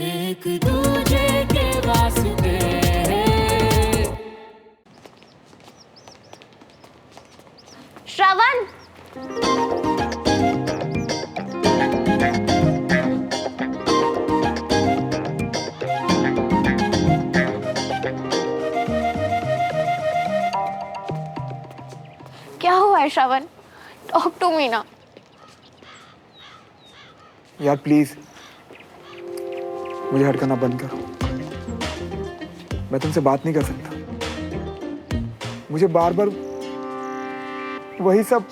एक दूजे के वास्ते। श्रवण, क्या हुआ है श्रवण? टॉक टू मी ना। यार प्लीज मुझे हर्ट करना बंद करो। मैं तुमसे बात नहीं कर सकता। मुझे बार बार वही सब।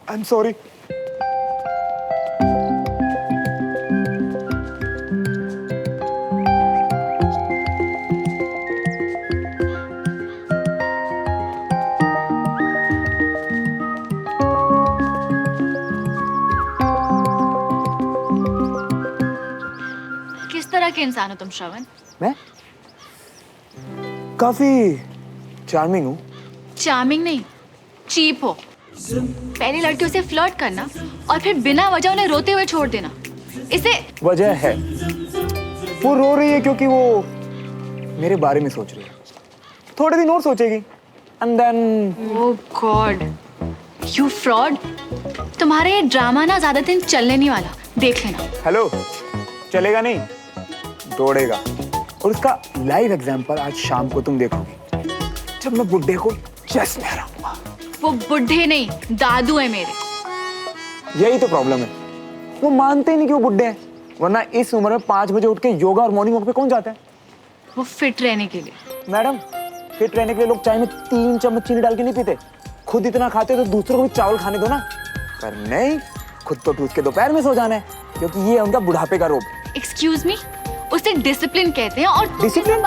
I am sorry. किस तरह के इंसान हो तुम श्रवण? मैं काफी चार्मिंग हूँ। चार्मिंग नहीं, चीप हो। पहले लड़कियों से फ्लर्ट करना और फिर बिना वजह उन्हें रोते हुए छोड़ देना, इसे वजह है, वो रो रही है क्योंकि वो मेरे बारे में सोच रही है। थोड़े दिन और सोचेगी and then. Oh God, you fraud. तुम्हारा ये ड्रामा ना ज्यादा दिन चलने नहीं वाला, देख लेना। हेलो, चलेगा नहीं, दौड़ेगा। और उसका लाइव एग्जांपल आज शाम को तुम देखोगे, जब मैं बुड्ढे को चेस में हराऊंगा। वो बुढ़े नहीं, दादू है मेरे। यही तो प्रॉब्लम है, वो मानते ही नहीं कि वो बुड्ढे हैं। वरना इस उम्र में 5 बजे उठ के योगा और मॉर्निंग वॉक पे कौन जाता है? वो फिट रहने के लिए। मैडम, फिट रहने के लिए लोग चाय में 3 चम्मच चीनी डाल के नहीं पीते। खुद इतना खाते तो दूसरों को भी चावल खाने दो ना। पर नहीं, खुद तो टूट के दोपहर में सो जाना है, क्योंकि ये है उनका बुढ़ापे का रोग। एक्सक्यूज मी, उसे डिसिप्लिन कहते हैं। और डिसिप्लिन?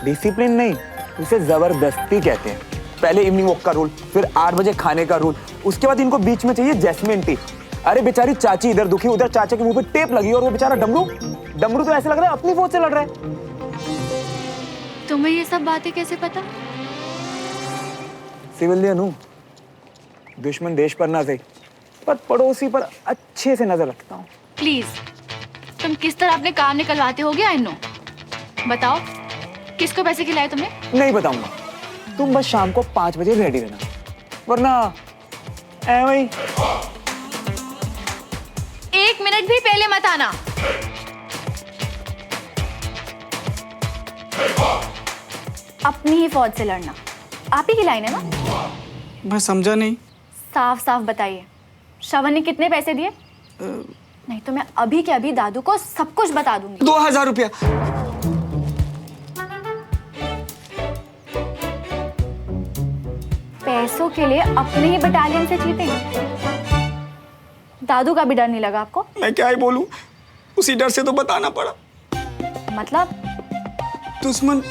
डिसिप्लिन नहीं, उसे जबरदस्ती कहते हैं। पहले इवनिंग वॉक का रूल, फिर 8 बजे खाने का रूल, उसके बाद इनको बीच में चाहिए जैस्मिन टी। अरे बेचारी चाची इधर दुखी, उधर चाचा के मुंह पे टेप लगी, और वो बेचारा डमरू तो ऐसे लग रहा है अपनी फौज से लड़ रहा है। तुम्हें ये सब बातें कैसे पता? सिविलियन हूँ, दुश्मन देश पर ना सही, पर पड़ोसी पर अच्छे से नजर रखता हूँ। प्लीज, तुम किस तरह अपने काम निकलवाते होगे? I know. बताओ, किसको पैसे खिलाए तुमने? नहीं बताऊंगा, तुम बस शाम को 5 बजे रेडी रहना, वरना वही। 1 मिनट भी पहले मत आना। अपनी ही फौज से लड़ना आप ही की लाइन है ना? मैं समझा नहीं। साफ साफ बताइए, श्रवण ने कितने पैसे दिए? नहीं तो मैं अभी के अभी दादू को सब कुछ बता दूंगी। 2000 रुपया। पैसों के लिए अपने ही बटालियन से चीटिंग? दादू का भी डर नहीं लगा आपको? मैं क्या ही बोलूं, उसी डर से तो बताना पड़ा। मतलब? दुश्मन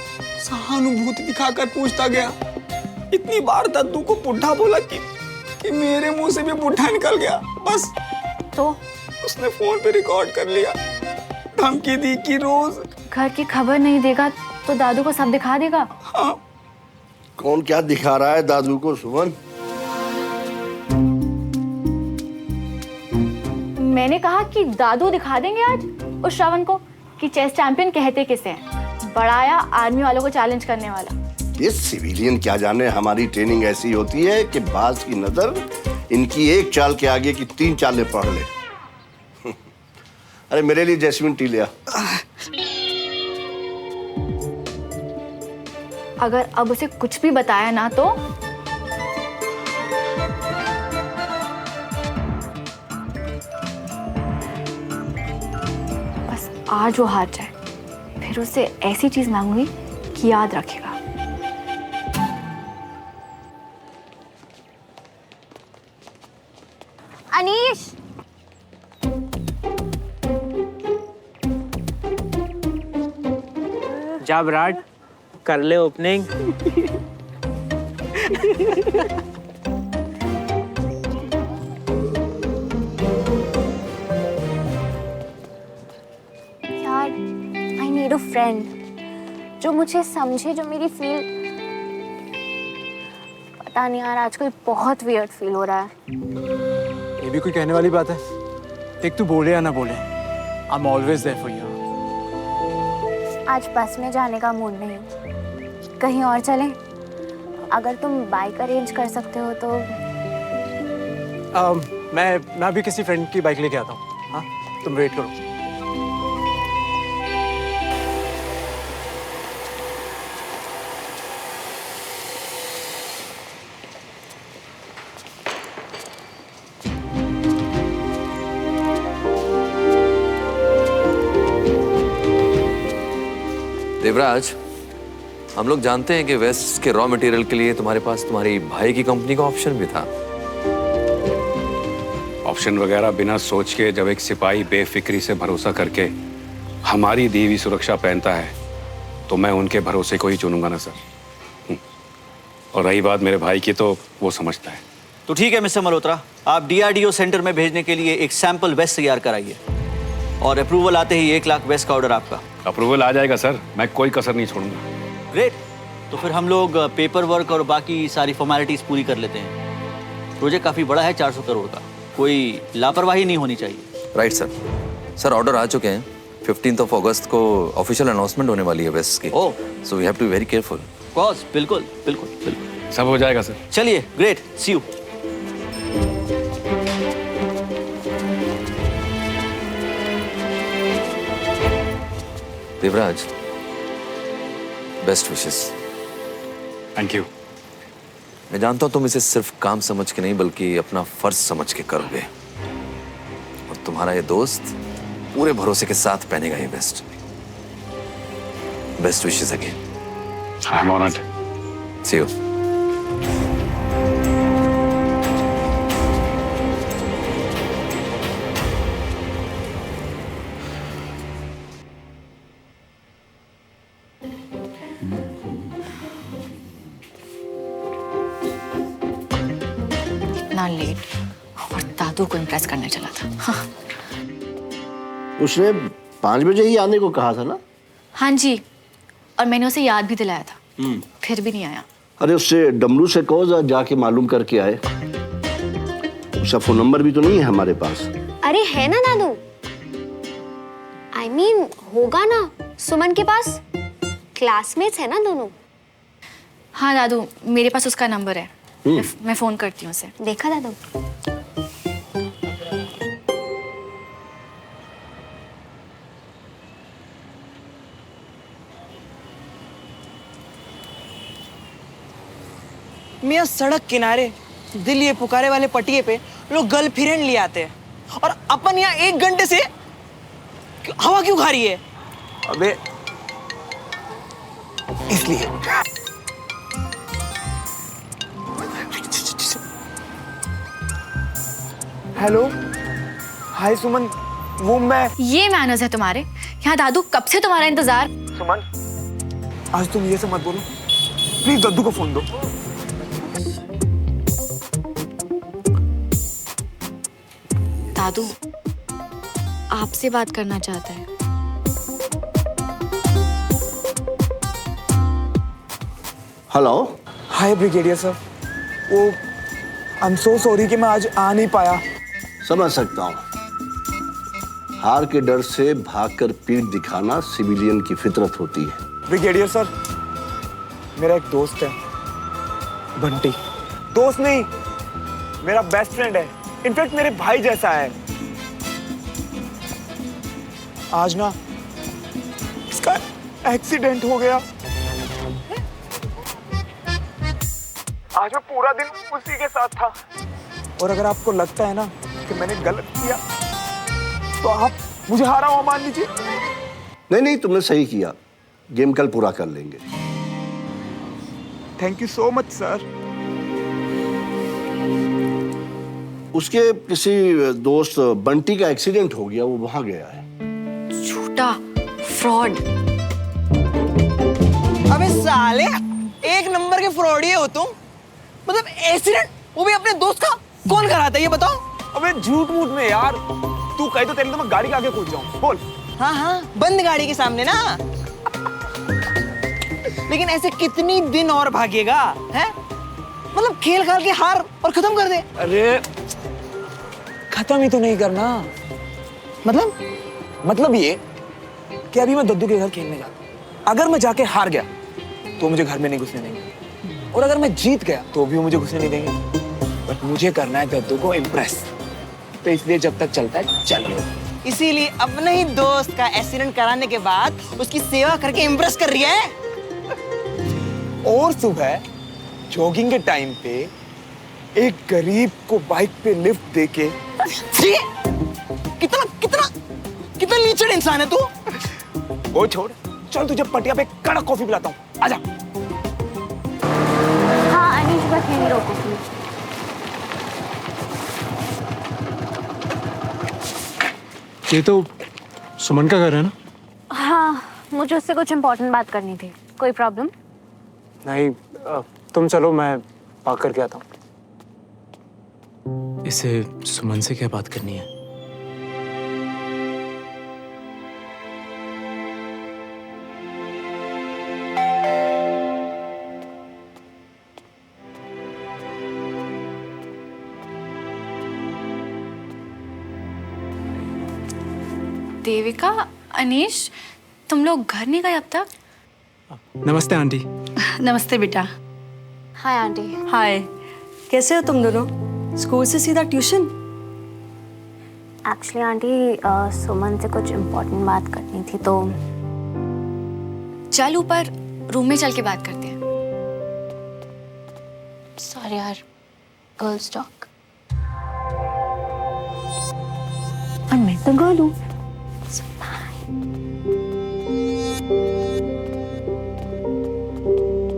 सहानुभूति दिखाकर पूछता गया। इतनी बार दादू को बुढ़ा बोला कि मेरे मुंह से भी बुढ़ा निकल गया। बस तो उसने फोन पे रिकॉर्ड कर लिया, धमकी दी कि रोज घर की खबर नहीं देगा तो दादू को सब दिखा देगा। हाँ। कौन क्या दिखा रहा है दादू को सुमन? मैंने कहा कि दादू दिखा देंगे आज उस श्रवण को कि चेस चैंपियन कहते किसे हैं। बड़ा आया आर्मी वालों को चैलेंज करने वाला। ये सिविलियन क्या जाने, हमारी ट्रेनिंग ऐसी होती है कि बाज की नजर इनकी एक चाल के आगे की 3 चालें पढ़ ले। अरे मेरे लिए जैस्मिन टी लिया। अगर अब उसे कुछ भी बताया ना तो बस आज वो हार जाए, फिर उससे ऐसी चीज मांगूंगी कि याद रखेगा। अनीश, जा विराट, कर ले ओपनिंग। यार, आई नीड अ फ्रेंड जो मुझे समझे, जो मेरी फील। पता नहीं यार, आजकल बहुत वियर्ड फील हो रहा है। ये भी कोई कहने वाली बात है? एक तू बोले या ना बोले, I'm always there for you. आज बस में जाने का मूड नहीं, कहीं और चलें? अगर तुम बाइक अरेंज कर सकते हो तो। मैं भी किसी फ्रेंड की बाइक लेके आता हूँ। हाँ, तुम वेट करो। देवराज, हम लोग जानते हैं कि वेस्ट के रॉ मटेरियल के लिए तुम्हारे पास तुम्हारी भाई की कंपनी का ऑप्शन भी था। ऑप्शन वगैरह बिना सोच के जब एक सिपाही बेफिक्री से भरोसा करके हमारी दी हुई सुरक्षा पहनता है तो मैं उनके भरोसे को ही चुनूंगा ना सर। और रही बात मेरे भाई की तो वो समझता है। तो ठीक है मिस्टर मल्होत्रा, आप DRDO सेंटर में भेजने के लिए एक सैंपल वेस्ट तैयार कराइए और अप्रूवल आते ही 1 लाख वेस्ट का ऑर्डर आपका। अप्रूवल आ जाएगा सर, मैं कोई कसर नहीं छोड़ूंगा। ग्रेट, तो फिर हम लोग पेपर वर्क और बाकी सारी फॉर्मेलिटीज पूरी कर लेते हैं। प्रोजेक्ट काफी बड़ा है, 400 करोड़ का, कोई लापरवाही नहीं होनी चाहिए। Right sir. सर ऑर्डर आ चुके हैं। 15 अगस्त को ऑफिशियल अनाउंसमेंट होने वाली है वेस्ट की। Oh, so we have to be very careful. Cause बिल्कुल बिल्कुल बिल्कुल सब हो जाएगा सर। चलिए, great, see you. Devraj, best wishes. Thank you. मैं जानता हूं तुम इसे सिर्फ काम समझ के नहीं बल्कि अपना फर्ज समझ के करोगे, और तुम्हारा ये दोस्त पूरे भरोसे के साथ पहनेगा ये best. Best wishes again. I am honoured. See you. इतना लेट, और दादू को इम्प्रेस करने चला था। हाँ। उसने 5 बजे ही आने को कहा था ना? हाँ जी, और मैंने उसे याद भी दिलाया था, फिर भी नहीं आया। अरे उससे डमरू से कहो जाके मालूम करके आए। उसका फोन नंबर भी तो नहीं है हमारे पास। अरे है ना दादू, I mean, होगा ना सुमन के पास, क्लासमेट्स है ना दोनों। हाँ दादू, मेरे पास उसका नंबर है, मैं फोन करती हूँ उसे। देखा दादू? मियाँ सड़क किनारे दिल ये पुकारे वाले पटिए पे लोग गर्लफ्रेंड ले आते हैं, और अपन यहाँ 1 घंटे से हवा क्यों खा रही है? अबे इसलिए। हेलो, हाय सुमन, वो मैं। ये मैनर्स है तुम्हारे यहाँ दादू, कब से तुम्हारा इंतजार। सुमन, आज तुम ये सब मत बोलो प्लीज, दद्दू को फोन दो। दादू आपसे बात करना चाहता है। हेलो। हाय ब्रिगेडियर सर, वो आई एम सो सॉरी कि मैं आज आ नहीं पाया। समझ सकता हूँ, हार के डर से भागकर पीठ दिखाना सिविलियन की फितरत होती है। ब्रिगेडियर सर, मेरा एक दोस्त है बंटी। दोस्त नहीं, मेरा बेस्ट फ्रेंड है, इनफैक्ट मेरे भाई जैसा है। आज ना इसका एक्सीडेंट हो गया। आज मैं पूरा दिन उसी के साथ था, और अगर आपको लगता है ना कि मैंने गलत किया तो आप मुझे हारा हुआ मान लीजिए। नहीं नहीं, तुमने सही किया, गेम कल पूरा कर लेंगे। Thank you so much sir. उसके किसी दोस्त बंटी का एक्सीडेंट हो गया, वो वहां गया है। झूठा, फ्रॉड। अबे साले, 1 नंबर के फ्रॉडी हो तुम। मतलब एक्सीडेंट, वो भी अपने दोस्त का, कौन कराता है ये बताओ? अबे झूठ मूठ में यार, तू कहे तो तेरे तो मैं गाड़ी के आगे कूद जाऊं। बोल। हाँ हाँ, बंद गाड़ी के सामने ना। लेकिन ऐसे कितनी दिन और भागेगा है? मतलब खेल खाल के हार और खत्म कर दे। अरे खत्म ही तो नहीं करना। मतलब मतलब ये कि अभी मैं दद्दू के घर खेलने जाता हूँ। अगर मैं जाके हार गया तो मुझे घर में नहीं घुसने देंगे, और अगर मैं जीत गया तो भी वो मुझे घुसने नहीं देंगे। बट मुझे करना है दद्दू को इम्प्रेस, तो इसलिए जब तक चलता है चल लो। इसीलिए अपने ही दोस्त का एक्सीडेंट कराने के बाद उसकी सेवा करके इम्प्रेस कर रही है। और सुबह जॉगिंग के टाइम पे एक गरीब को बाइक पे लिफ्ट देके। कितना कितना कितना नीचड़ इंसान है तू। वो छोड़, चल तुझे पटिया पे कड़क कॉफी पिलाता हूँ, आजा। हाँ अनीश, बस यहीं रोको प्लीज। ये तो सुमन का घर है ना? हाँ, मुझे उससे कुछ इम्पोर्टेंट बात करनी थी। कोई प्रॉब्लम? नहीं, तुम चलो, मैं पार्क करके आता हूँ। इसे सुमन से क्या बात करनी है? देविका, अनीश, तुम लोग घर नहीं गए अब तक? नमस्ते आंटी। नमस्ते बेटा। Hi aunty. हाय, कैसे हो तुम दोनों? स्कूल से सीधा ट्यूशन? एक्चुअली आंटी सुमन से कुछ इम्पोर्टेंट बात करनी थी, तो चल ऊपर रूम में चल के बात करते हैं। सॉरी यार, गर्ल्स टॉक। और मैं तो गर्ल हूँ।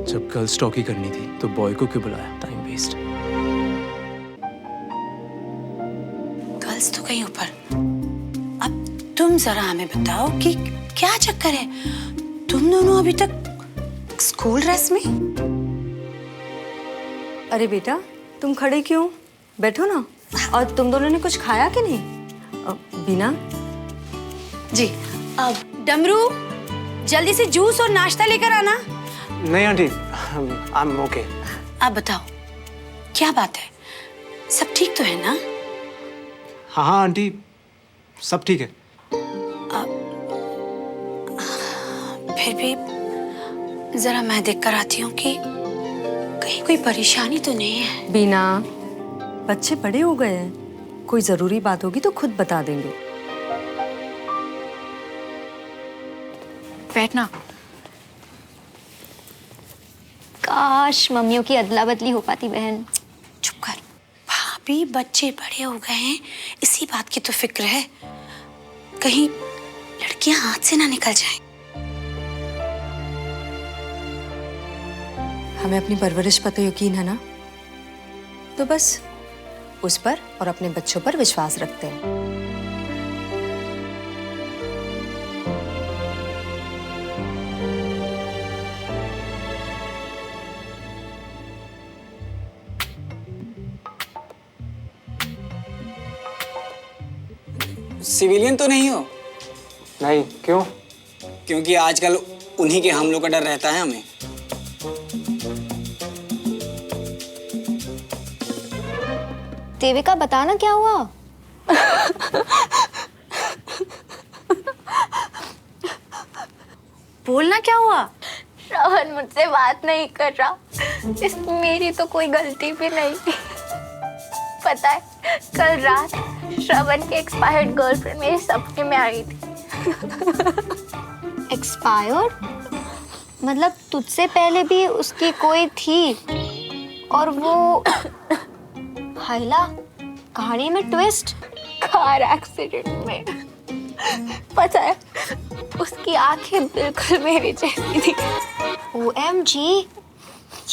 जब गर्ल्स टॉक ही करनी थी तो बॉय को क्यों बुलाया? Time waste. गर्ल्स तो कहीं ऊपर। अब तुम जरा हमें बताओ कि क्या चक्कर है? तुम दोनों अभी तक स्कूल ड्रेस में? अरे बेटा, तुम खड़े क्यों? बैठो ना। और तुम दोनों ने कुछ खाया कि नहीं? बीना जी। अब डमरू, जल्दी से जूस और नाश्ता लेकर आना। नहीं आंटी, आई एम ओके। आप बताओ, क्या बात है? सब ठीक तो है ना? हाँ हाँ आंटी, सब ठीक है। फिर भी जरा मैं देख कर आती हूँ कि कहीं कोई परेशानी तो नहीं है। बीना, बच्चे बड़े हो गए हैं, कोई जरूरी बात होगी तो खुद बता देंगे। बैठना। काश मम्मियों की अदला बदली हो पाती बहन। चुप कर। भाभी, बच्चे बड़े हो गए हैं, इसी बात की तो फिक्र है, कहीं लड़कियां हाथ से ना निकल जाएं। हमें अपनी परवरिश पर तो यकीन है ना, तो बस उस पर और अपने बच्चों पर विश्वास रखते हैं। सिविलियन तो नहीं हो? नहीं, क्यों? क्योंकि आजकल उन्हीं के हमलों का डर रहता है हमें। देविका, बताना क्या हुआ? बोलना क्या हुआ? श्रवण मुझसे बात नहीं कर रहा। इसमें मेरी तो कोई गलती भी नहीं थी। पता है, कल रात श्रवण की एक्सपायर्ड गर्लफ्रेंड मेरे सपने में आई थी। एक्सपायर्ड? मतलब तुझसे पहले भी उसकी कोई थी? और वो हाइला, कहानी में ट्विस्ट। कार एक्सीडेंट में। पता है, उसकी आंखें बिल्कुल मेरी जैसी थी। OMG,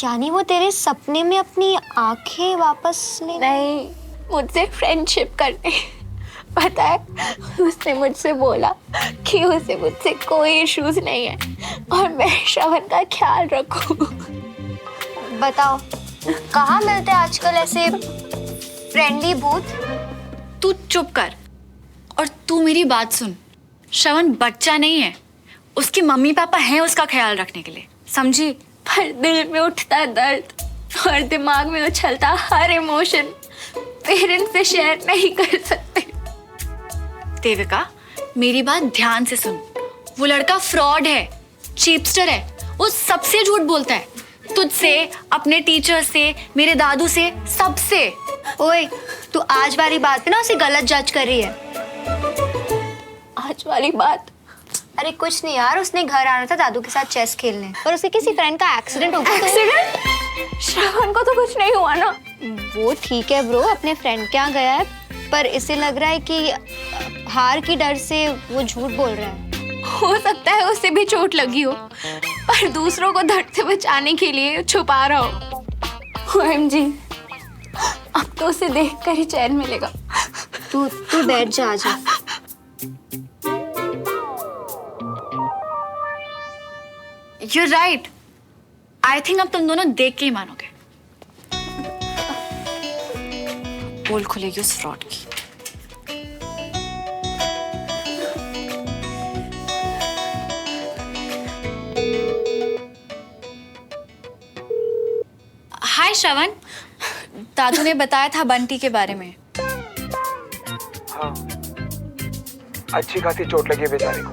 यानी वो तेरे सपने में अपनी आंखें वापस ले? नहीं, मुझसे फ्रेंडशिप करने। पता है, उसने मुझसे बोला कि उसे मुझसे कोई इश्यूज नहीं है और मैं श्रवण का ख्याल रखूं। बताओ, कहाँ मिलते हैं आजकल ऐसे फ्रेंडली भूत? तू चुप कर और तू मेरी बात सुन। श्रवण बच्चा नहीं है, उसके मम्मी पापा हैं उसका ख्याल रखने के लिए, समझी? पर दिल में उठता दर्द और दिमाग में उछलता हर इमोशन पेरेंट्स से शेयर नहीं कर सकते। देविका, मेरी बात ध्यान से सुन। वो लड़का फ्रॉड है, चीपस्टर है, वो सबसे झूठ बोलता है, तुझसे, अपने टीचर से, मेरे दादू से, सबसे। ओए, तू आज वाली बात पे ना उसे गलत जज कर रही है। आज वाली बात? अरे कुछ नहीं यार, उसने घर आना था दादू के साथ चेस खेलने और उसे किसी फ्रेंड का एक्सीडेंट हो गया। एक्सीडेंट? श्रावण को तो कुछ नहीं हुआ ना? वो ठीक है ब्रो, अपने फ्रेंड के यहाँ गया है, पर इसे लग रहा है कि हार की डर से वो झूठ बोल रहा है। हो सकता है उसे भी चोट लगी हो, पर दूसरों को दर्द से बचाने के लिए छुपा रहा हो। OMG, अब तो उसे देखकर ही चैन मिलेगा। तू बैठ जा, आजा। You're right. I think अब तुम दोनों देख के ही मानोगे। पोल खुलेगी उस फ्रॉड की। हाय श्रवण, दादू ने बताया था बंटी के बारे में। हाँ, अच्छी खासी चोट लगी है बेचारे को।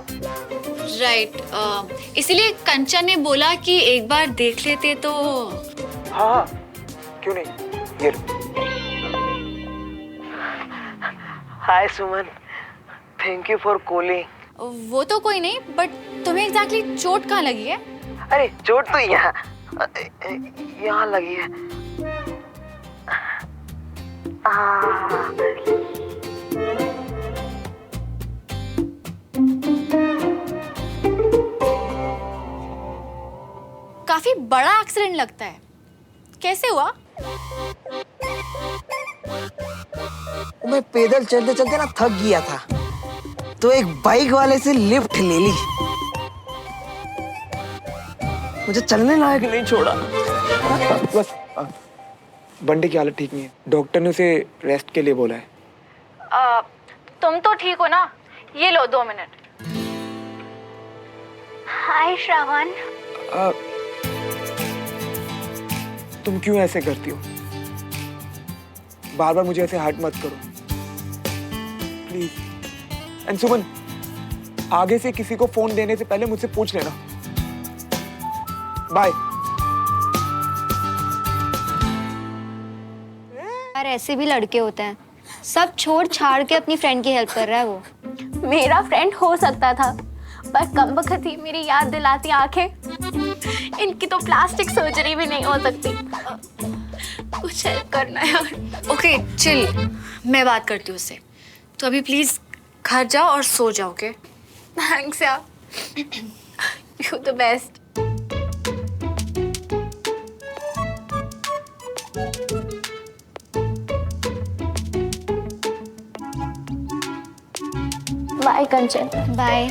राइट, इसीलिए कंचन ने बोला कि एक बार देख लेते तो। हाँ, क्यों नहीं, ये हाय सुमन, थैंक यू फॉर कॉलिंग। वो तो कोई नहीं, बट तुम्हें एग्जैक्टली चोट कहाँ लगी है? अरे चोट तो यहाँ लगी है। काफी बड़ा एक्सीडेंट लगता है, कैसे हुआ? मैं पैदल चलते चलते ना थक गया था, तो एक बाइक वाले से लिफ्ट ले ली, मुझे चलने लायक नहीं छोड़ा। बस बंटी की हालत ठीक नहीं है, डॉक्टर ने उसे रेस्ट के लिए बोला है। तुम तो ठीक हो ना? ये लो 2 मिनट। हाय श्रावण। तुम क्यों ऐसे करती हो? बार बार मुझे ऐसे हर्ट मत करो प्लीज। एंड सुमन, आगे से किसी को फोन देने से पहले मुझसे पूछ लेना। बाय। यार ऐसे भी लड़के होते हैं, सब छोड़ छाड़ के अपनी फ्रेंड की हेल्प कर रहा है वो। मेरा फ्रेंड हो सकता था, पर कमबख्त ही मेरी याद दिलाती आंखें। इनकी तो प्लास्टिक सर्जरी भी नहीं हो सकती। कुछ हेल्प करना यार। ओके चिल, मैं बात करती हूँ उससे। तो अभी प्लीज घर जाओ और सो जाओ। ओके? थैंक्स यार, you the best. Bye Kanchan. Bye.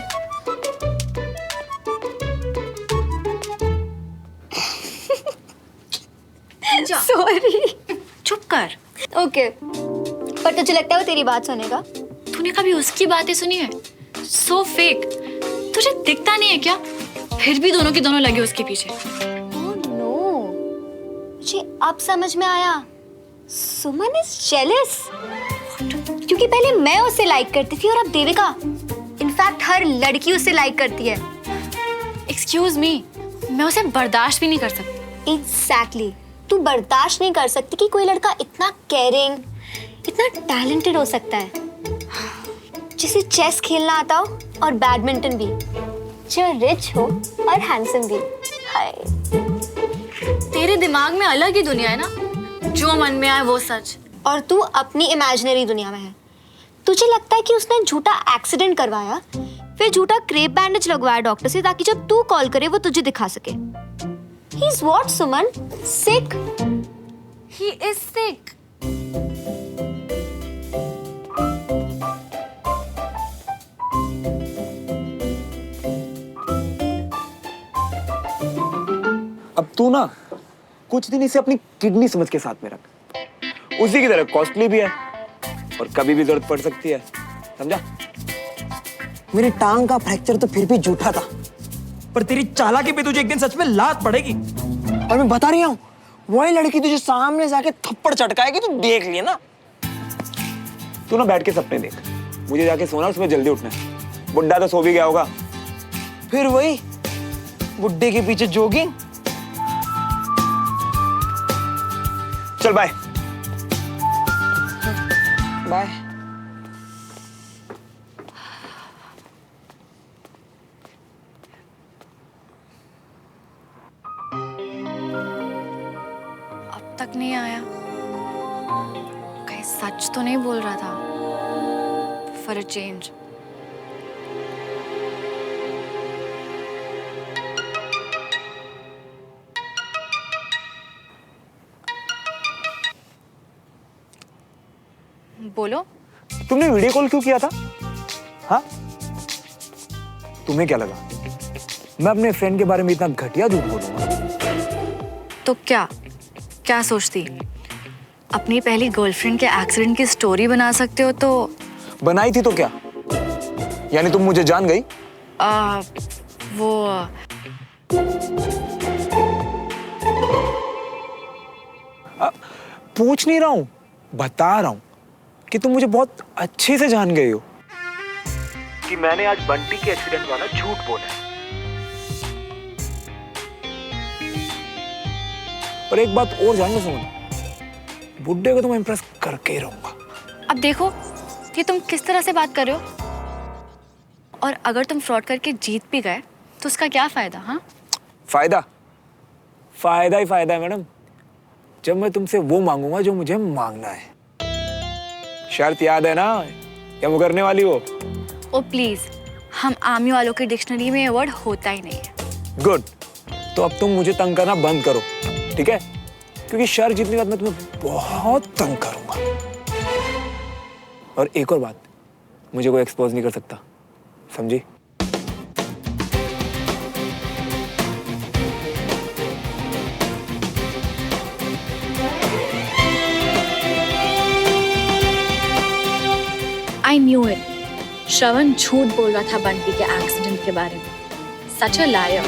Sorry. चुप कर। ओके, पर तुझे लगता है वो तेरी बात सुनेगा? तूने कभी उसकी बातें सुनी है? So fake. तुझे दिखता नहीं है क्या? फिर भी दोनों के दोनों लगे उसके पीछे। ओह नो, मुझे अब समझ में आया। सुमन इज जेलस, क्योंकि पहले मैं उसे लाइक करती थी और अब देविका। इनफैक्ट हर लड़की उसे लाइक करती है। एक्सक्यूज मी, मैं उसे बर्दाश्त भी नहीं कर सकती। एग्जैक्टली, तू बर्दाश्त नहीं कर सकती कि कोई लड़का इतना केयरिंग, इतना टैलेंटेड हो सकता है, जिसे चेस खेलना आता हो और बैडमिंटन भी, जो रिच हो और हैंडसम भी। हाय, तेरे दिमाग में अलग ही दुनिया है ना, जो मन में आए वो सच। और तू अपनी इमेजिनरी दुनिया में है। तुझे लगता है कि उसने झूठा एक्सीडेंट करवाया, फिर झूठा क्रेप बैंडेज लगवाया डॉक्टर से, ताकि जब तू कॉल करे वो तुझे दिखा सके। He is what, Suman? Sick? He is sick. अब तू ना कुछ दिन इसे अपनी किडनी समझ के साथ में रख। उसी की तरह कॉस्टली भी है और कभी भी जरूरत पड़ सकती है, समझा? मेरी टांग का फ्रैक्चर तो फिर भी झूठा था, पर तेरी चालाकी पे तुझे एक दिन सच में लात पड़ेगी। और मैं बता रही हूँ, वही लड़की तुझे सामने से आके थप्पड़ चटकाएगी, तू देख लिया ना। तू ना बैठ के सपने देख, मुझे जाके सोना, सुबह जल्दी उठना है। बुड्ढा तो सो भी गया होगा। फिर वही बुड्ढे के पीछे जॉगिंग। चल बाय। बाय। अब तक नहीं आया। कहीं सच तो नहीं बोल रहा था? For a change. बोलो। तुमने वीडियो कॉल क्यों किया था? हाँ? तुम्हें क्या लगा मैं अपने फ्रेंड के बारे में इतना घटिया झूठ बोलूंगा? तो क्या क्या सोचती? अपनी पहली गर्लफ्रेंड के एक्सीडेंट की स्टोरी बना सकते हो तो। बनाई थी तो क्या? यानी तुम मुझे जान गई? वो पूछ नहीं रहा हूं, बता रहा हूं कि तुम मुझे बहुत अच्छे से जान गए हो कि मैंने आज बंटी के एक्सीडेंट वाला झूठ बोला है। और एक बात और जान लो सुमन, बुड्ढे को तो मैं इंप्रेस करके ही रहूंगा। अब देखो कि तुम किस तरह से बात कर रहे हो, और अगर तुम फ्रॉड करके जीत भी गए तो उसका क्या फायदा? हाँ, फायदा फायदा ही फायदा है मैडम। जब मैं तुमसे वो मांगूंगा जो मुझे मांगना है। शर्त याद है ना, क्या मुकरने वाली हो? ओ प्लीज, हम आर्मी वालों की डिक्शनरी में ये वर्ड होता ही नहीं है। गुड, तो अब तुम मुझे तंग करना बंद करो, ठीक है? क्योंकि शर्त जीतने के बाद मैं तुम्हें बहुत तंग करूंगा। और एक और बात, मुझे कोई एक्सपोज नहीं कर सकता, समझी? I knew it. श्रवण झूठ बोल रहा था बंटी के एक्सीडेंट के बारे में। Such a liar.